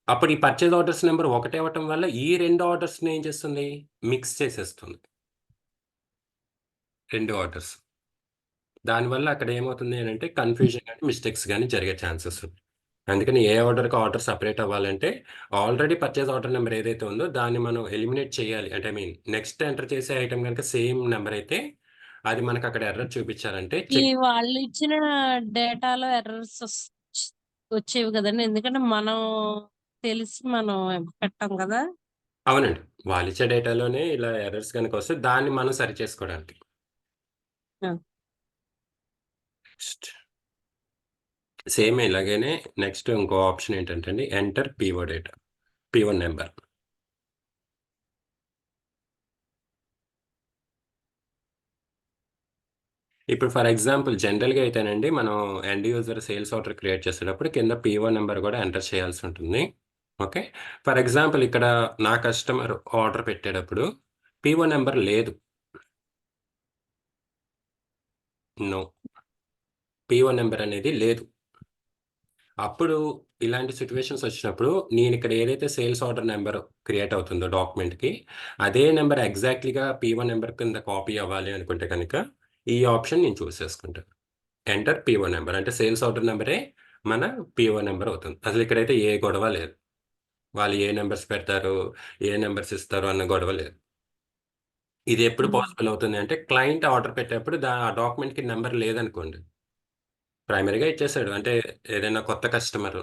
అప్పుడు ఈ పర్చేజ్ ఆర్డర్స్ నంబర్ ఒకటే అవ్వటం వల్ల ఈ 2 ఆర్డర్స్‌ని ఏం చేస్తుంది? మిక్స్ చేసేస్తుంది. 2 ఆర్డర్స్. దానివల్ల అక్కడ ఏమవుతుంది అనంటే కన్‌ఫ్యూజన్ గాని, మిస్టేక్స్ గాని జరిగే ఛాన్సెస్ ఉన్నాయి. అందుకని ఏ ఆర్డర్‌కి ఆర్డర్ సెపరేట్ అవ్వాలంటే ఆల్రెడీ పర్చేజ్ ఆర్డర్ నంబర్ ఏదైతే ఉందో దాన్ని మనం ఎలిమినేట్ చేయాలి. అంటే ఐ మీన్ నెక్స్ట్ ఎంటర్ చేసే ఐటెమ్ గనుక సేమ్ నంబర్ అయితే అది మనకక్కడ ఎర్రర్ చూపించాలంటే ఈ చెక్ వాళ్ళిచ్చిన డేటాలో ఎర్రర్స్ వచ్చేవి కదండీ! ఎందుకంటే మనం తెలిసి మనం పెట్టం కదా! అవునండి. వాళ్ళిచ్చే డేటాలోనే ఇలా ఎర్రర్స్ గనుక వస్తే దాన్ని మనం సరిచేసుకోవడానికి. ఆ! నెక్స్ట్ సేమ్ ఇలాగనే నెక్స్ట్ ఇంకో ఆప్షన్ ఏంటంటే అండి enter PO data. PO number. ఇప్పుడు ఫర్ ఎగ్జాంపుల్ జనరల్‌గా అయితేనండి మనం end user sales order create చేసేటప్పుడు కింద పీఓ నంబర్ కూడా ఎంటర్ చేయాల్సి ఉంటుంది. ఓకే. ఫర్ ఎగ్జాంపుల్ ఇక్కడ నా కస్టమర్ ఆర్డర్ పెట్టేటప్పుడు పీఓ నంబర్ లేదు. నో. పీఓ నంబర్ అనేది లేదు. అప్పుడు ఇలాంటి సిట్యుయేషన్స్ వచ్చినప్పుడు నేనిక్కడ ఏదైతే సేల్స్ ఆర్డర్ నంబర్ క్రియేట్ అవుతుందో డాక్యుమెంట్‌కి, అదే నంబర్ ఎగ్జాక్ట్‌లీగా పీఓ నంబర్ కింద కాపీ అవ్వాలి అనుకుంటే గనక, ఈ ఆప్షన్ నేను చూజ్ చేసుకుంటాను. ఎంటర్ పీఓ నంబర్ అంటే సేల్స్ ఆర్డర్ నంబరే మన పీఓ నంబర్ అవుతుంది. అసలిక్కడైతే ఏ గొడవ లేదు. వాళ్ళు ఏ నంబర్స్ పెడతారు, ఏ నంబర్స్ ఇస్తారు అన్న గొడవ లేదు. ఇది ఎప్పుడు హ్మ్. పాసిబుల్ అవుతుంది అంటే క్లయింట్ ఆర్డర్ పెట్టేప్పుడు ఆ డాక్యుమెంట్‌కి నంబర్ లేదనుకోండి. ప్రైమరీగా ఇచ్చేసాడు. అంటే ఏదైనా కొత్త కస్టమర్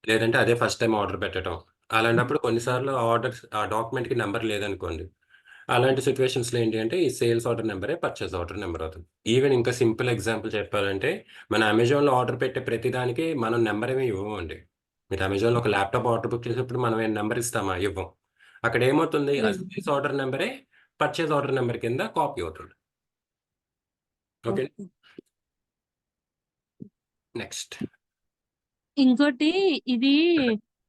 లేదంటే అదే ఫస్ట్ టైమ్ ఆర్డర్ పెట్టటం. అలాంటప్పుడు కొన్నిసార్లు ఆ డాక్యుమెంట్‌కి నంబర్ లేదనుకోండి. అలాంటి సిట్యుయేషన్స్‌లో ఏంటి అంటే ఈ సేల్స్ ఆర్డర్ నంబరే పర్చేజ్ ఆర్డర్ నంబర్ అవుతుంది. ఈవెన్ ఇంకా సింపుల్ ఎగ్జాంపుల్ చెప్పాలంటే మన అమెజాన్‌లో ఆర్డర్ పెట్టే ప్రతి దానికి మనం నంబర్ ఏమి ఇవ్వమండి. మీరు అమెజాన్‌లో ఒక ల్యాప్‌టాప్ ఆర్డర్ బుక్ చేసేటప్పుడు మనం ఏం నంబర్ ఇస్తామా? ఇవ్వం. అక్కడ ఏమవుతుంది ఆ లేదు. సేల్స్ ఆర్డర్ నంబరే పర్చేజ్ ఆర్డర్ నంబర్ కింద కాపీ అవుతుంది. ఓకే. ఓకే. నెక్స్ట్. ఇంకోటి ఇది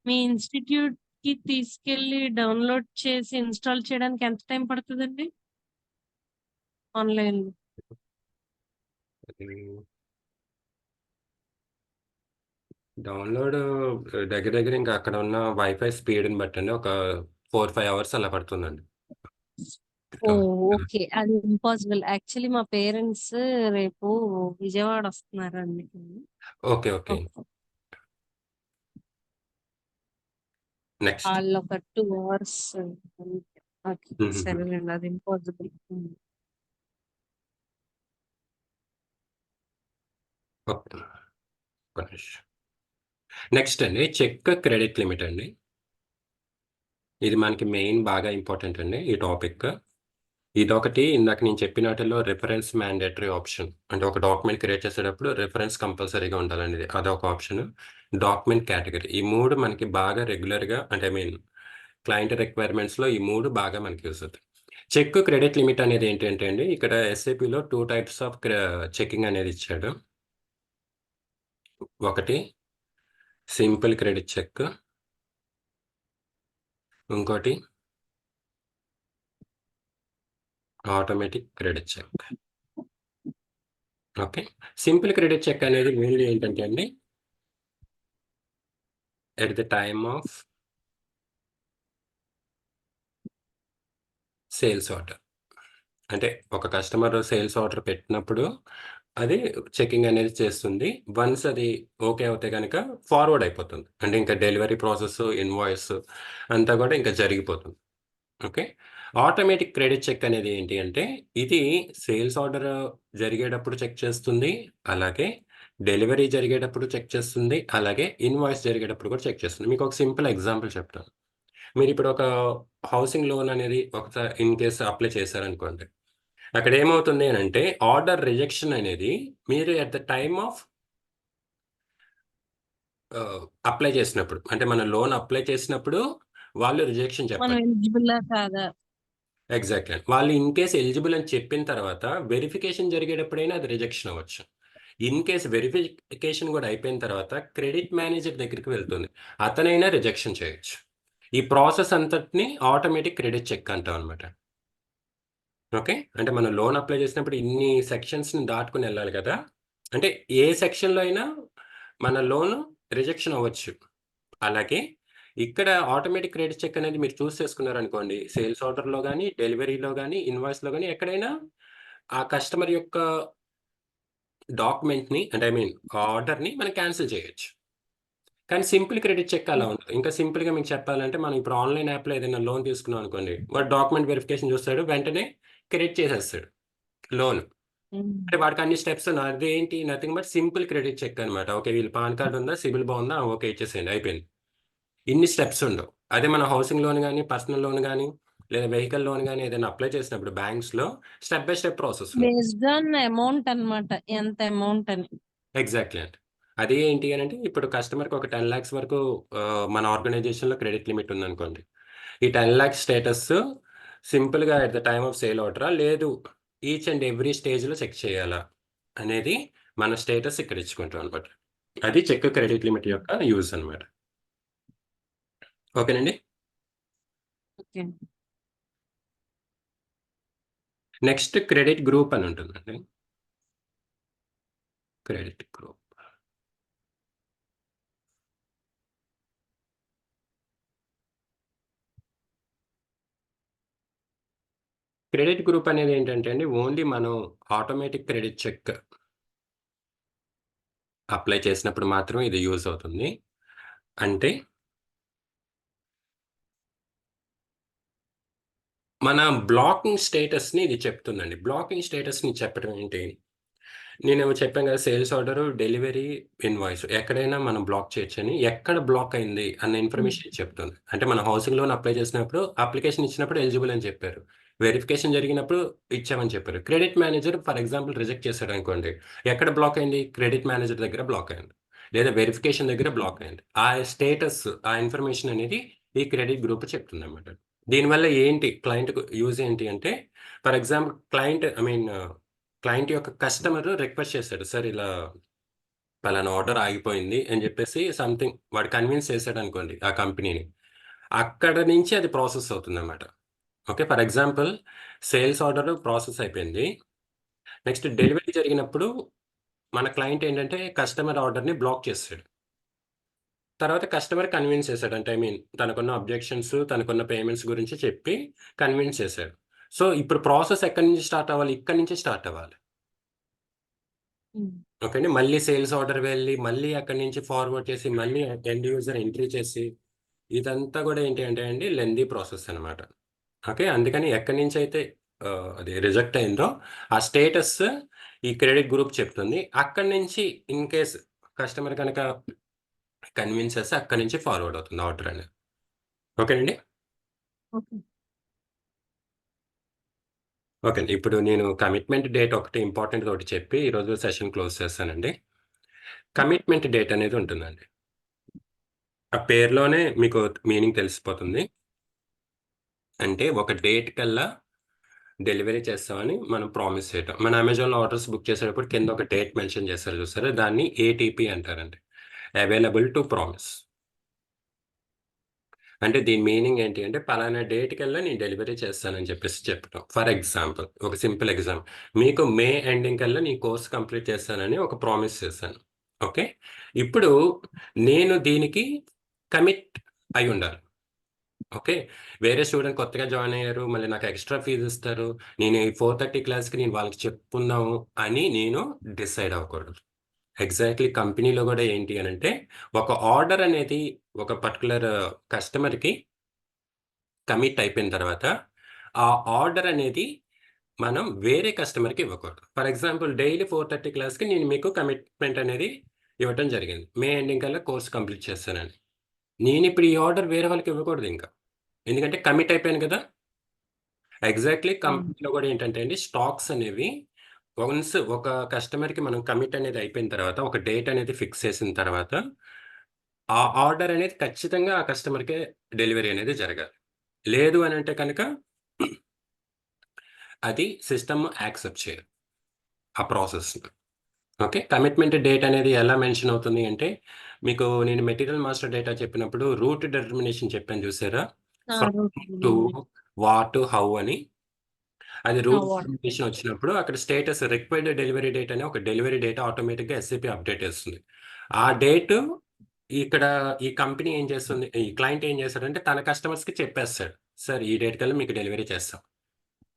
మీ ఇన్‌స్టిట్యూట్‌కి తీసుకెళ్ళి డౌన్‌లోడ్ చేసి ఇన్‌స్టాల్ చేయడానికి ఎంత టైం పడతదండి? ఆన్‌లైన్‌లో. హ్మ్. డౌన్‌లోడ్ దగ్గర దగ్గర ఇంకా అక్కడ ఉన్న వైఫై స్పీడ్‌ని బట్టండి ఒక 4, 5 అవర్స్ అలా పడుతుందండి. ఓహ్! డౌన్‌లోడ్. ఓకే. అది ఇంపాసిబుల్. యాక్చువల్లీ మా పేరెంట్స్ రేపు విజయవాడ వస్తున్నారండి. ఓకే. ఓకే. ఓకే. నెక్స్ట్. ఆళ్ళొక 2 అవర్స్ అంతే. ఓకే. హుహుహు. సరేలెండి. అది ఇంపాసిబుల్. హ్మ్. ఓకే. ఒక్క నిమిషం. నెక్స్ట్ అండి చెక్ క్రెడిట్ లిమిట్ అండి. ఇది మనకి మెయిన్ బాగా ఇంపార్టెంట్ అండి ఈ టాపిక్. ఇదొకటి ఇందాక నేను చెప్పినాటిల్లో రిఫరెన్స్ మ్యాండేటరీ ఆప్షన్. అంటే ఒక డాక్యుమెంట్ క్రియేట్ చేసేటప్పుడు రిఫరెన్స్ కంపల్సరీగా ఉండాలండి. అదొక ఆప్షన్. Document category. ఈ 3 మనకి బాగా రెగ్యులర్‌గా అంటే ఐ మీన్ క్లయింట్ రిక్వైర్మెంట్స్‌లో ఈ 3 బాగా మనకి యూజ్ అవుతాయి. చెక్ క్రెడిట్ లిమిట్ అనేది ఏంటంటే అండి ఇక్కడ ఎస్ఏపీలో 2 టైప్స్ ఆఫ్ చెకింగ్ అనేది ఇచ్చాడు. ఒకటి సింపుల్ క్రెడిట్ చెక్. ఇంకోటి automatic credit check. Okay. Simple credit check అనేది మెయిన్‌లీ ఏంటంటే అండి, at the time of sales order. అంటే ఒక కస్టమర్ సేల్స్ ఆర్డర్ పెట్టినప్పుడు అది చెకింగ్ అనేది చేస్తుంది. వన్స్ అది ఓకే అవుతే గనక ఫార్వర్డ్ అయిపోతుంది. అంటే ఇంకా డెలివరీ ప్రాసెస్, ఇన్వాయిస్ అంతా కూడా ఇంకా జరిగిపోతుంది. ఓకే. ఆటోమేటిక్ క్రెడిట్ చెక్ అనేది ఏంటి అంటే, ఇది సేల్స్ ఆర్డర్ జరిగేటప్పుడు చెక్ చేస్తుంది. అలాగే డెలివరీ జరిగేటప్పుడు చెక్ చేస్తుంది. అలాగే ఇన్వాయిస్ జరిగేటప్పుడు కూడా చెక్ చేస్తుంది. మీకు ఒక సింపుల్ ఎగ్జాంపుల్ చెప్తాను. మీరిప్పుడు ఒక హౌసింగ్ లోన్ అనేది ఒకసారి ఇన్ కేస్ అప్లై చేశారనుకోండి. అక్కడ ఏమవుతుంది అనంటే, ఆర్డర్ రిజెక్షన్ అనేది మీరు at the time of apply చేసినప్పుడు, అంటే మన లోన్ అప్లై చేసినప్పుడు వాళ్ళు రిజెక్షన్ మనం చెప్పాలి. ఎలిజిబులా కాదా? ఎగ్జాక్ట్‌లీ. వాళ్ళు ఇన్ కేస్ ఎలిజిబుల్ అని చెప్పిన తర్వాత వెరిఫికేషన్ జరిగేటప్పుడైనా అది రిజెక్షన్ అవ్వచ్చు. ఇన్ కేస్ వెరిఫికేషన్ కూడా అయిపోయిన తర్వాత క్రెడిట్ మేనేజర్ దగ్గరికి వెళ్తుంది. అతనైనా రిజెక్షన్ చేయొచ్చు. ఈ ప్రాసెస్ అంతటిని ఆటోమేటిక్ క్రెడిట్ చెక్ అంటాం అనమాట. ఓకే. అంటే మనం లోన్ అప్లై చేసినప్పుడు ఇన్ని సెక్షన్స్‌ని దాటుకొని ఎళ్ళాలి కదా! అంటే ఏ సెక్షన్‌లో అయినా మన లోన్ రిజెక్షన్ అవ్వచ్చు. అలాగే ఇక్కడ ఆటోమేటిక్ క్రెడిట్ చెక్ అనేది మీరు చూస్ చేసుకున్నారనుకోండి, సేల్స్ ఆర్డర్‌లో గాని, డెలివరీలో గాని, ఇన్వాయిస్‌లో గాని ఎక్కడైనా ఆ కస్టమర్ యొక్క డాక్యుమెంట్‌ని అంటే ఐ మీన్ ఆర్డర్‌ని మనం క్యాన్సిల్ చేయొచ్చు. కానీ సింపుల్ క్రెడిట్ చెక్ అలా ఉండదు. ఇంకా సింపుల్‌గా మీకు చెప్పాలంటే మనం ఇప్పుడు ఆన్‌లైన్ యాప్‌లో ఏదైనా లోన్ తీసుకున్నాం అనుకోండి, వాడు డాక్యుమెంట్ వెరిఫికేషన్ చూస్తాడు. వెంటనే క్రెడిట్ చేసేస్తాడు లోన్. హ్మ్. అంటే వాడికి అన్ని స్టెప్స్ అదేంటి nothing but simple credit check అనమాట. ఓకే. వీళ్ళ పాన్ కార్డ్ ఉందా? సిబిల్ బావుందా? ఓకే. ఇచ్చేసేయండి అయిపోయింది. ఇన్ని స్టెప్స్ ఉండవు. అదే మన హౌసింగ్ లోన్ గాని, పర్సనల్ లోన్ గాని, లేదా వెహికల్ లోన్ గాని ఏదైనా అప్లై చేసినప్పుడు బ్యాంక్స్‌లో స్టెప్ బై స్టెప్ ప్రాసెస్ ఉంది. బేస్డ్ ఆన్ అమౌంట్ అన్నమాట. ఎంత అమౌంట్ అని. ఎగ్జాక్ట్‌లీ అండి. అది ఏంటి అనంటే ఇప్పుడు కస్టమర్‌కి ఒక 10,00,000 వరకు మన ఆర్గనైజేషన్‌లో క్రెడిట్ లిమిట్ ఉందనుకోండి. ఈ 10,00,000 స్టేటస్ సింపుల్‌గా at the time of sale ఆర్డరా? లేదు ఈచ్ అండ్ ఎవ్రీ స్టేజ్‌లో చెక్ చేయాలా? అనేది మన స్టేటస్ ఇక్కడ ఇచ్చుకుంటాం అనమాట. అది చెక్ క్రెడిట్ లిమిట్ యొక్క యూజ్ అనమాట. ఓకేనండి. ఓకే. నెక్స్ట్ క్రెడిట్ గ్రూప్ అని ఉంటుందండి. Credit group. క్రెడిట్ గ్రూప్ అనేది ఏంటంటే అండి, ఓన్లీ మనం ఆటోమేటిక్ క్రెడిట్ చెక్ అప్లై చేసినప్పుడు మాత్రమే ఇది యూజ్ అవుతుంది. అంటే మన బ్లాకింగ్ స్టేటస్‌ని ఇది చెప్తుందండి. బ్లాకింగ్ స్టేటస్‌ని చెప్పడం ఏంటి? నేనేమో చెప్పాను కదా! సేల్స్ ఆర్డరు, డెలివరీ, ఇన్వాయిస్ ఎక్కడైనా మనం బ్లాక్ చేయొచ్చని. ఎక్కడ బ్లాక్ అయింది అన్న హ్మ్. ఇన్ఫర్మేషన్ చెప్తుంది. అంటే మనం హౌసింగ్ లోన్ అప్లై చేసినప్పుడు అప్లికేషన్ ఇచ్చినప్పుడు ఎలిజిబుల్ అని చెప్పారు. వెరిఫికేషన్ జరిగినప్పుడు ఇచ్చామని చెప్పారు. Credit manager for example reject చేసాడనుకోండి. ఎక్కడ బ్లాక్ అయింది? క్రెడిట్ మేనేజర్ దగ్గర బ్లాక్ అయింది. లేదా వెరిఫికేషన్ దగ్గర బ్లాక్ అయింది. ఆ స్టేటస్, ఆ ఇన్ఫర్మేషన్ అనేది ఈ క్రెడిట్ గ్రూప్ చెప్తుందన్నమాట. దీనివల్ల ఏంటి క్లయింట్‌కు యూజ్ ఏంటి అంటే ఫర్ ఎగ్జాంపుల్ క్లయింట్ యొక్క కస్టమర్ రిక్వెస్ట్ చేసాడు. సార్ ఇలా పలానా ఆర్డర్ ఆగిపోయింది అని జెప్పేసి సంథింగ్ వాడు కన్విన్స్ చేసాడనుకోండి ఆ కంపెనీని. అక్కడ నుంచి అది ప్రాసెస్ అవుతుందన్నమాట. Okay. For example sales order process అయిపోయింది. నెక్స్ట్ డెలివరీ జరిగినప్పుడు మన క్లయింట్ ఏంటంటే కస్టమర్ ఆర్డర్‌ని బ్లాక్ చేసాడు. తర్వాత కస్టమర్ కన్విన్స్ చేసాడు. అంటే తనకున్న అబ్జెక్షన్స్, తనకున్న పేమెంట్స్ గురించి చెప్పి కన్విన్స్ చేసాడు. సో, ఇప్పుడు ప్రాసెస్ ఎక్కడి నుంచి స్టార్ట్ అవ్వాలి? ఇక్కడి నుంచే స్టార్ట్ అవ్వాలి. హ్మ్. ఓకే అండి. మళ్ళీ సేల్స్ ఆర్డర్ వెళ్ళి, మళ్ళీ అక్కడి నుంచి ఫార్వర్డ్ చేసి, మళ్ళీ ఎండ్ యూజర్ ఎంట్రీ చేసి, ఇదంతా గూడా ఏంటి అంటే అండి లెంథీ ప్రాసెస్ అనమాట. ఓకే. అందుకని ఎక్కడి నుంచైతే అది రిజెక్ట్ అయిందో, ఆ స్టేటస్ ఈ క్రెడిట్ గ్రూప్ చెప్తుంది. అక్కడి నుంచి ఇన్ కేస్ కస్టమర్ గనక కన్విన్స్ చేస్తే అక్కడి నుంచి ఫార్వర్డ్ అవుతుంది ఆర్డర్ అనేది. ఓకేనండి. ఓకే. ఓకే అండి. ఇప్పుడు నేను కమిట్మెంట్ డేట్ ఒకటి ఇంపార్టెంట్‌ది ఒకటి చెప్పి ఈరోజు సెషన్ క్లోజ్ చేస్తానండి. కమిట్మెంట్ డేట్ అనేది ఉంటుందండి. ఆ పేరులోనే మీకు మీనింగ్ తెలిసిపోతుంది. అంటే ఒక డేట్ కల్లా డెలివరీ చేస్తామని మనం ప్రామిస్ చేయటం. మన అమెజాన్‌లో ఆర్డర్స్ బుక్ చేసేటప్పుడు కింద ఒక డేట్ మెన్షన్ చేస్తారు చూసారా? దాన్ని ఏటీపీ అంటారండి. Available to promise. అంటే దీని మీనింగ్ ఏంటి అంటే పలానా డేట్‌కల్లా నేను డెలివరీ చేస్తానని చెప్పేసి చెప్పటం. ఫర్ ఎగ్జాంపుల్ ఒక సింపుల్ ఎగ్జాంపుల్. మీకు మే ఎండింగ్ కల్లా నీ కోర్స్ కంప్లీట్ చేస్తానని ఒక ప్రామిస్ చేశాను. ఓకే. ఇప్పుడు నేను దీనికి కమిట్ అయ్యుండాలి. ఓకే. వేరే స్టూడెంట్ కొత్తగా జాయిన్ అయ్యారు. మళ్ళీ నాకు ఎక్స్‌ట్రా ఫీజ్ ఇస్తారు. నేను ఈ 4:30 క్లాస్‌కి నేను వాళ్ళకి చెప్పుకుందాము అని నేను డిసైడ్ అవ్వకూడదు. ఎగ్జాక్ట్‌లీ కంపెనీలో గూడా ఏంటి అనంటే, ఒక ఆర్డర్ అనేది ఒక పర్టిక్యులర్ కస్టమర్‌కి కమిట్ అయిపోయిన తర్వాత, ఆ ఆర్డర్ అనేది మనం వేరే కస్టమర్‌కి ఇవ్వకూడదు. ఫర్ ఎగ్జాంపుల్ డైలీ 4:30 క్లాస్‌కి నేను మీకు కమిట్మెంట్ అనేది ఇవ్వటం జరిగింది. మే ఎండింగ్ కల్లా కోర్స్ కంప్లీట్ చేస్తానని. నేనిప్పుడు ఈ ఆర్డర్ వేరే వాళ్ళకి ఇవ్వకూడదింక. ఎందుకంటే కమిట్ అయిపోయాను గదా! ఎగ్జాక్ట్‌లీ అవును. కంపెనీలో గూడా ఏంటంటే అండి, స్టాక్స్ అనేవి వన్స్ ఒక కస్టమర్‌కి మనం కమిట్ అనేది అయిపోయిన తర్వాత, ఒక డేట్ అనేది ఫిక్స్ చేసిన తర్వాత, ఆ ఆర్డర్ అనేది ఖచ్చితంగా ఆ కస్టమర్‌కే డెలివరీ అనేది జరగాలి. లేదు అనంటే కనుక అది సిస్టమ్ యాక్సెప్ట్ చేయదు. ఆ ప్రాసెస్‌ని. ఓకే. కమిట్మెంట్ డేట్ అనేది ఎలా మెన్షన్ అవుతుంది అంటే, మీకు నేను మెటీరియల్ మాస్టర్ డేటా చెప్పినప్పుడు రూట్ డిటర్మినేషన్ చెప్పాను చూసారా? ఆ! ఫ్రమ్ రూట్ టు, ఉంది. వాట్, హౌ అని. అది ఆ! రూట్ వాట్ డిటర్మినేషన్ వచ్చినప్పుడు అక్కడ స్టేటస్ రిక్వైర్డ్ డెలివరీ డేట్ అని ఒక డెలివరీ డేట్ ఆటోమేటిక్‌గా ఎస్ఏపీ అప్డేట్ చేస్తుంది. ఆ డేటు ఇక్కడ ఈ కంపెనీ ఏం చేస్తుంది, ఈ క్లయింట్ ఏం చేస్తాడంటే తన కస్టమర్స్‌కి చెప్పేస్తాడు. సార్ ఈ డేట్ కల్లా మీకు డెలివరీ చేస్తాం.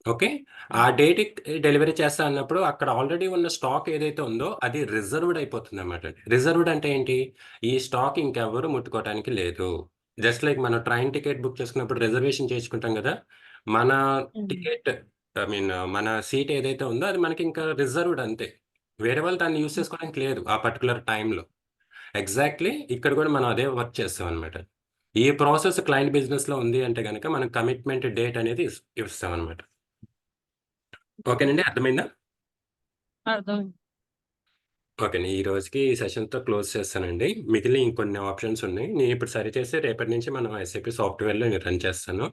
ఓకే. ఆ డేట్‌కి డెలివరీ చేస్తా అన్నప్పుడు అక్కడ ఆల్రెడీ ఉన్న స్టాక్ ఏదైతే ఉందో అది రిజర్వ్డ్ అయిపోతుందన్నమాట. రిజర్వ్డ్ అంటే ఏంటి? ఈ స్టాక్ ఇంకెవ్వరు ముట్టుకోవటానికి లేదు. జస్ట్ లైక్ మనం ట్రైన్ టికెట్ బుక్ చేసుకున్నప్పుడు రిజర్వేషన్ చేసుకుంటాం గదా! మన హ్మ్. టికెట్ మన సీట్ ఏదైతే ఉందో అది మనకింకా రిజర్వ్డ్ అంతే. వేరే వాళ్ళు దాన్ని యూజ్ హ్మ్. చేసుకోవడానికి లేదు ఆ పర్టిక్యులర్ టైమ్‌లో. ఎగ్జాక్ట్‌లీ ఇక్కడ గూడా మనం అదే వర్క్ చేస్తామన్నమాట. ఈ ప్రాసెస్ క్లయింట్ బిజినెస్‌లో ఉంది అంటే గనక మనం కమిట్మెంట్ డేట్ అనేది ఇస్తామన్నమాట. ఓకేనండి. అర్థమైందా? అర్థమైంది. ఓకేండి. ఈ రోజుకి ఈ సెషన్‌తో క్లోజ్ చేస్తానండి. మిగిలిన ఇంకొన్ని ఆప్షన్స్ ఉన్నాయి. నేనిప్పుడు సరిచేసి రేపటి నుంచి మనం ఎస్ఏపీ సాఫ్ట్‌వేర్‌లో నేను రన్ చేస్తాను.